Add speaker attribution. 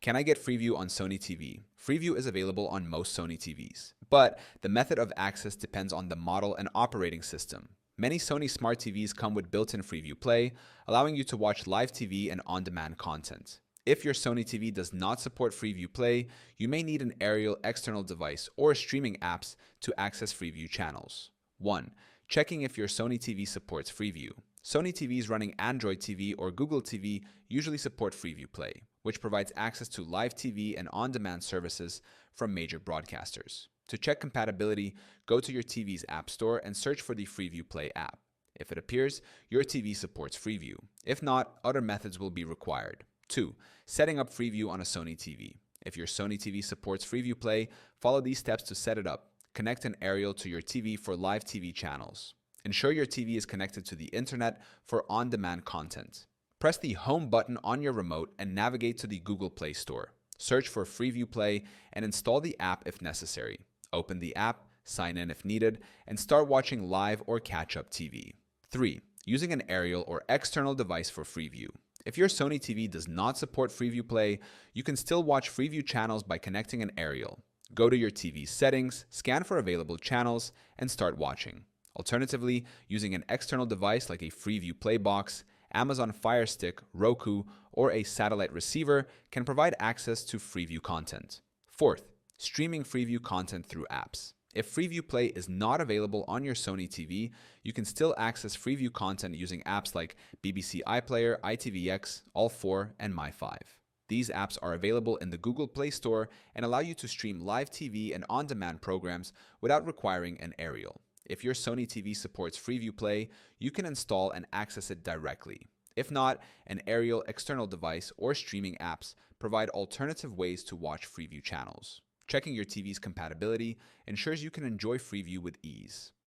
Speaker 1: Can I get Freeview on Sony TV? Freeview is available on most Sony TVs, but the method of access depends on the model and operating system. Many Sony Smart TVs come with built-in Freeview Play, allowing you to watch live TV and on-demand content. If your Sony TV does not support Freeview Play, you may need an aerial external device or streaming apps to access Freeview channels. 1. Checking if your Sony TV supports Freeview. Sony TVs running Android TV or Google TV usually support Freeview Play, which provides access to live TV and on-demand services from major broadcasters. To check compatibility, go to your TV's app store and search for the Freeview Play app. If it appears, your TV supports Freeview. If not, other methods will be required. 2. Setting up Freeview on a Sony TV. If your Sony TV supports Freeview Play, follow these steps to set it up. Connect an aerial to your TV for live TV channels. Ensure your TV is connected to the internet for on-demand content. Press the Home button on your remote and navigate to the Google Play Store. Search for Freeview Play and install the app if necessary. Open the app, sign in if needed, and start watching live or catch-up TV. 3. Using an aerial or external device for Freeview. If your Sony TV does not support Freeview Play, you can still watch Freeview channels by connecting an aerial. Go to your TV's settings, scan for available channels, and start watching. Alternatively, using an external device like a Freeview Play Box, Amazon Fire Stick, Roku, or a satellite receiver can provide access to Freeview content. 4th, streaming Freeview content through apps. If Freeview Play is not available on your Sony TV, you can still access Freeview content using apps like BBC iPlayer, ITVX, All4, and My5. These apps are available in the Google Play Store and allow you to stream live TV and on-demand programs without requiring an aerial. If your Sony TV supports Freeview Play, you can install and access it directly. If not, an aerial external device or streaming apps provide alternative ways to watch Freeview channels. Checking your TV's compatibility ensures you can enjoy Freeview with ease.